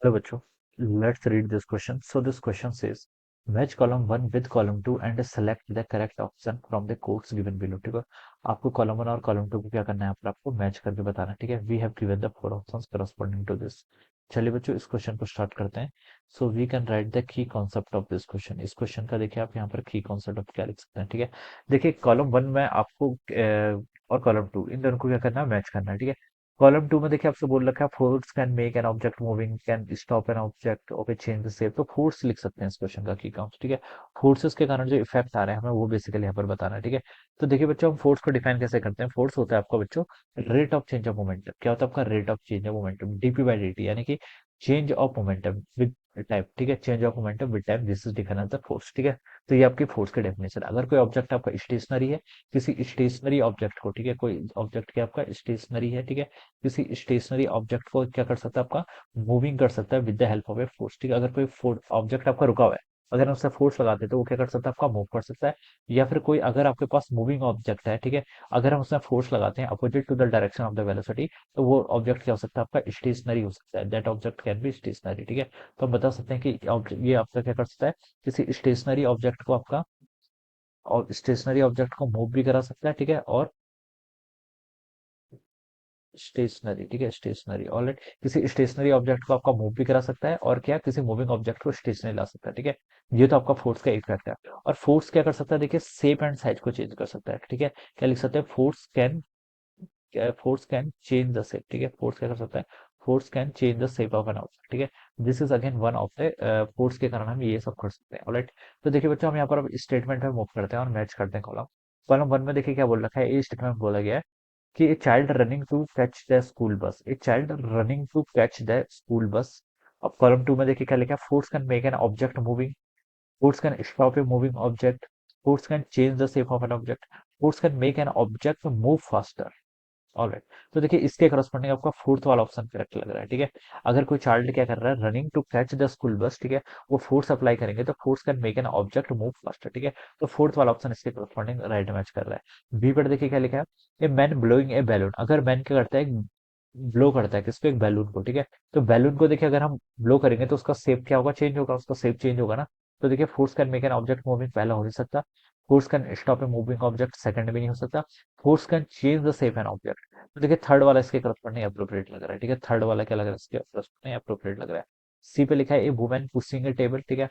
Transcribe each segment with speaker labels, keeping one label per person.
Speaker 1: Hello, बच्चों. Let's read this question. So this question says, match column 1 with column 2 and select the correct option from the quotes given below. ठीक है, आपको column 1 और column 2 को क्या करना है, आपको मैच करके बताना है. ठीक है, we have given the four options corresponding to this. चलिए बच्चों, इस क्वेश्चन को स्टार्ट करते हैं. So we can write the key concept of this question. इस क्वेश्चन का देखिए आप यहाँ पर की कॉन्सेप्ट ऑफ क्या लिख सकते हैं. ठीक है, देखिए कॉलम 1 में आपको और कॉलम 2 इन दोनों को क्या करना है, मैच करना है. ठीक है, कॉलम 2 में देखिए आपसे बोल रखा है force can make an object moving, can stop an object, okay change the shape. तो फोर्स लिख सकते हैं इस क्वेश्चन का की काउंट. ठीक है, फोर्सेस के कारण जो इफेक्ट आ रहे हैं हमें वो बेसिकली यहाँ पर बताना है. ठीक है, तो देखिए बच्चों, हम फोर्स को डिफाइन कैसे करते हैं. फोर्स होता है आपका बच्चों rate of change of momentum. क्या होता है आपका rate of change of momentum, dp by d t, यानी कि change of momentum with time. ठीक है, change of momentum with time, this is defined as the force. ठीक है, तो ये आपकी फोर्स की डेफिनेशन. अगर कोई ऑब्जेक्ट आपका स्टेशनरी है, किसी स्टेशनरी ऑब्जेक्ट को, ठीक है, कोई ऑब्जेक्ट क्या आपका स्टेशनरी है, ठीक है, किसी स्टेशनरी ऑब्जेक्ट को क्या कर सकता है, आपका मूविंग कर सकता है with the help of a force. ठीक है, अगर कोई ऑब्जेक्ट आपका रुका हुआ है, अगर हम उससे फोर्स लगाते हैं तो वो क्या कर सकता है, आपका मूव कर सकता है. या फिर कोई अगर आपके पास मूविंग ऑब्जेक्ट है, ठीक है, अगर हम उसमें फोर्स लगाते हैं opposite to the direction of the velocity, तो वो ऑब्जेक्ट क्या हो सकता है, आपका स्टेशनरी हो सकता है. That object can be stationary. ठीक है, तो हम बता सकते हैं कि ये आपका क्या कर सकता है, किसी स्टेशनरी ऑब्जेक्ट को आपका, और स्टेशनरी ऑब्जेक्ट को मूव भी करा सकता है. ठीक है, और स्टेशनरी, ठीक है, स्टेशनरी ऑलराइट, किसी स्टेशनरी ऑब्जेक्ट को आपका मूव भी करा सकता है, और क्या किसी मूविंग ऑब्जेक्ट को स्टेशनरी ला सकता है. ठीक है, ये तो आपका फोर्स का इफेक्ट है. और फोर्स क्या कर सकता है, देखिए शेप एंड साइज को चेंज कर सकता है. ठीक है, क्या लिख सकते हैं, force can change the shape. ठीक है, फोर्स क्या कर सकता है, force can change the shape of an object. ठीक है, this is again one of the force के कारण हम ये सब कर सकते हैं. ऑलराइट, तो देखिए बच्चों, हम यहाँ पर अब स्टेटमेंट में मूव करते हैं और मैच करते हैं कॉलम. कॉलम 1 में देखिए क्या बोल रखा है, ये स्टेटमेंट बोला गया है कि a child running to catch the school bus, a child running to catch the school bus. अब कॉलम 2 में देखिए क्या लिखा है, force can make an object moving, force can stop a moving object, force can change the shape of an object, force can make an object move faster. Alright, तो देखिए इसके corresponding आपका फोर्थ वाला ऑप्शन करेक्ट लग रहा है. ठीक है, अगर कोई चाइल्ड क्या कर रहा है, running to catch the school bus, ठीक है, वो फोर्स अप्लाई करेंगे तो force can make an object move faster. ठीक है, तो फोर्थ वाला ऑप्शन इसके करस्पॉन्डिंग राइट मैच कर रहा है. बी पर देखिए क्या लिखा है, a man blowing A balloon. अगर मैन क्या करता है, ब्लो करता है किसको, एक बैलून को. ठीक है, तो बैलून को देखिए अगर हम ब्लो करेंगे तो उसका शेप क्या होगा, चेंज होगा, उसका शेप चेंज होगा ना. तो देखिए force can make an object moving पहला हो नहीं सकता, force can stop a moving object second भी नहीं हो सकता, force can change the shape an object. तो देखिए थर्ड वाला इसके करस्पॉन्डिंग अप्रोप्रिएट लग रहा है. ठीक है, थर्ड वाला क्या लग रहा है, इसके करस्पॉन्डिंग अप्रोप्रिएट लग रहा है. सी पे लिखा है ए वुमेन पुशिंग ए टेबल. ठीक है,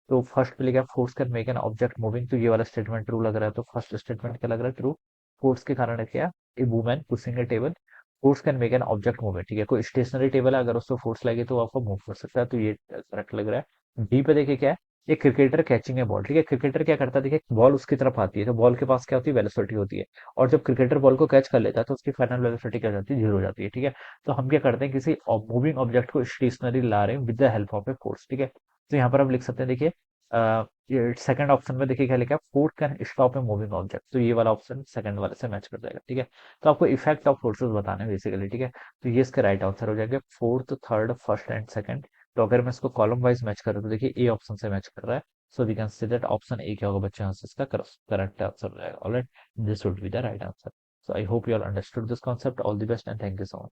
Speaker 1: तो फर्स्ट पे लिखा है force can make an object moving, तो ये वाला स्टेटमेंट ट्रू लग रहा है. तो फर्स्ट स्टेटमेंट क्या लग रहा है, ट्रू. फोर्स के कारण है क्या, a women pushing a table, force can make an object movement. ठीक है, कोई स्टेशनरी टेबल है, अगर उसको फोर्स लगे तो वो आपको मूव कर सकता है, तो ये करेक्ट लग रहा है. डी पे देखिए क्या है, एक क्रिकेटर कैचिंग ए बॉल. ठीक है, क्रिकेटर क्या करता है, देखिए बॉल उसकी तरफ आती है तो बॉल के पास क्या होती है, वेलोसिटी होती है, और जब क्रिकेटर बॉल को कैच कर लेता है तो उसकी फाइनल वेलोसिटी क्या हो जाती है, जीरो हो जाती है. ठीक है, तो हम क्या करते हैं, किसी मूविंग ऑब्जेक्ट को स्टेशनरी ला रहे हैं with the help of a force. ठीक है, तो यहाँ पर हम लिख सकते हैं, देखिए ये सेकंड ऑप्शन में देखिए क्या लिखा है, force can stop a moving object, तो ये वाला ऑप्शन सेकंड वाले से मैच कर जाएगा. ठीक है, तो आपको इफेक्ट ऑफ फोर्सेस बताने हैं बेसिकली. ठीक है, तो ये इसके राइट आंसर हो जाएंगे, fourth, third, first and second. तो अगर मैं इसको कॉलम वाइज मैच करूँ तो देखिए ए ऑप्शन से मैच कर रहा है. So we can say that option A क्या होगा बच्चे, यहाँ से इसका करेक्ट आंसर हो जाएगा. Alright, this would be the right answer. So I hope you all understood this concept. All the best and thank you so much.